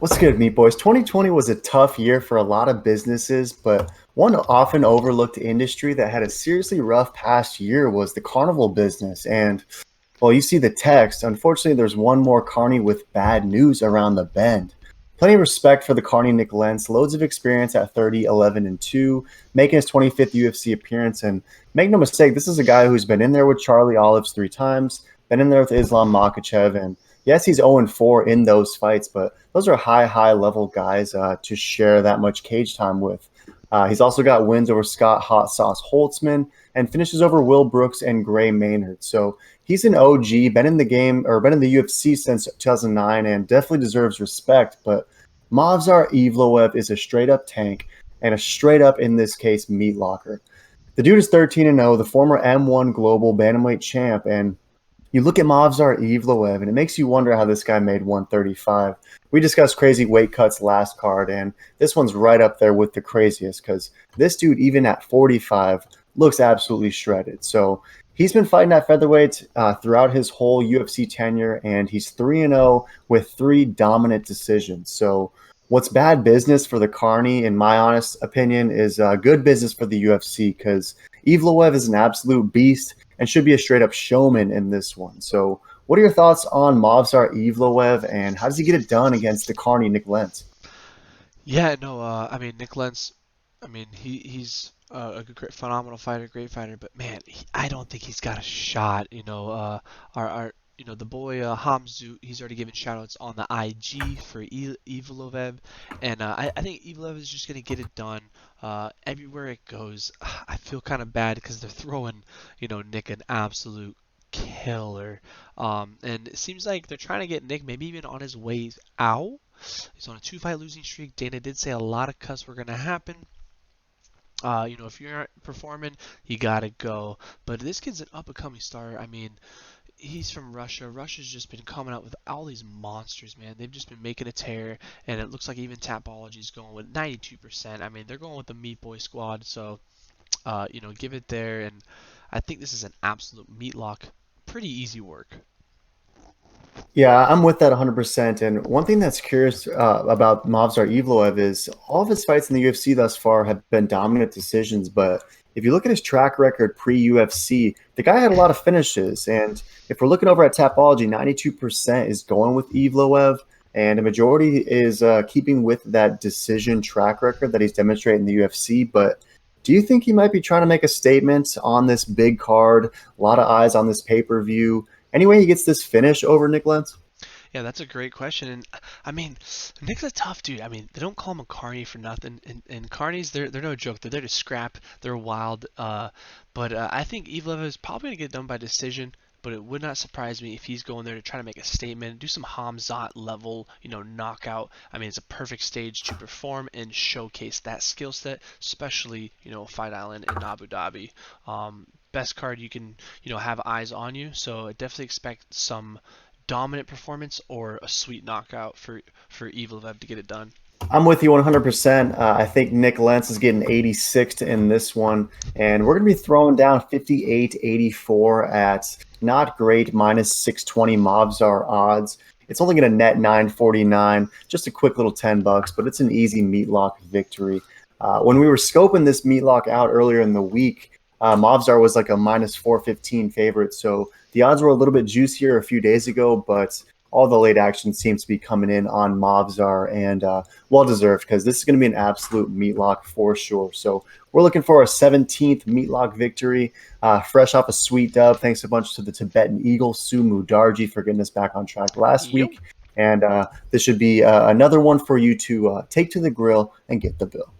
What's good, Meat Boys? 2020 was a tough year for a lot of businesses, but one often overlooked industry that had a seriously rough past year was the carnival business. And well, you see the text. Unfortunately, there's one more carny with bad news around the bend. Plenty of respect for the carny Nik Lentz, loads of experience at 30, 11, and 2, making his 25th UFC appearance. And make no mistake, this is a guy who's been in there with Charlie Olives 3 times, been in there with Islam Makhachev, and yes, he's 0-4 in those fights, but those are high level guys to share that much cage time with. He's also got wins over Scott Hot Sauce Holtzman and finishes over Will Brooks and Gray Maynard. So he's an OG, been in the game or been in the UFC since 2009 and definitely deserves respect. But Movsar Evloev is a straight up tank and a straight up, in this case, meat locker. The dude is 13-0, the former M1 Global Bantamweight champ, and you look at Movsar Evloev, and it makes you wonder how this guy made 135. We discussed crazy weight cuts last card, and this one's right up there with the craziest because this dude, even at 45, looks absolutely shredded. So he's been fighting at featherweight throughout his whole UFC tenure, and he's 3-0 with 3 dominant decisions. So what's bad business for the Carney, in my honest opinion, is good business for the UFC because Evloev is an absolute beast and should be a straight-up showman in this one. So what are your thoughts on Movsar Evloev, and how does he get it done against the Carney Nik Lentz? Yeah, no, I mean Nik Lentz, I mean he's a great, phenomenal fighter, great fighter, but man, I don't think he's got a shot. Our the boy Hamzu, he's already given shoutouts on the IG for Evloev, and I think Evloev is just gonna get it done. Everywhere it goes, I feel kind of bad because they're throwing Nick an absolute killer, and it seems like they're trying to get Nick maybe even on his way out. He's on a 2-fight losing streak. Dana did say a lot of cuts were going to happen. If you're not performing, you got to go. But this kid's an up-and-coming star. I mean, he's from Russia. Russia's just been coming out with all these monsters, man. They've just been making a tear, and it looks like even Tapology's going with 92%. I mean, they're going with the Meat Boy squad, so, give it there. And I think this is an absolute meat lock. Pretty easy work. Yeah, I'm with that 100%. And one thing that's curious about Movsar Evloev is all of his fights in the UFC thus far have been dominant decisions. But if you look at his track record pre-UFC, the guy had a lot of finishes. And if we're looking over at Tapology, 92% is going with Evloev, and a majority is keeping with that decision track record that he's demonstrated in the UFC. But do you think he might be trying to make a statement on this big card? A lot of eyes on this pay-per-view. Anyway, he gets this finish over Nik Lentz? Yeah, that's a great question. And I mean, Nick's a tough dude. I mean, they don't call him a carny for nothing. And carnies, they're no joke. They're there to scrap. They're wild. But I think Evleva is probably gonna get done by decision. But it would not surprise me if he's going there to try to make a statement, do some Hamzat level, knockout. I mean, it's a perfect stage to perform and showcase that skill set, especially, Fight Island in Abu Dhabi. Best card you can, have eyes on you. So I definitely expect some dominant performance or a sweet knockout for Evloev to get it done. I'm with you 100%. I think Nik Lentz is getting 86th in this one, and we're going to be throwing down 58-84 at not great minus 620 Mobzar odds. It's only going to net 949, just a quick little $10, but it's an easy meat lock victory. When we were scoping this meat lock out earlier in the week, Mobzar was like a minus 415 favorite, so the odds were a little bit juicier a few days ago, but all the late action seems to be coming in on Mobzar, and well-deserved because this is going to be an absolute meat lock for sure. So we're looking for a 17th meat lock victory, fresh off a sweet dub. Thanks a bunch to the Tibetan Eagle, Sumu Darji, for getting us back on track last Yep. week. And this should be another one for you to take to the grill and get the bill.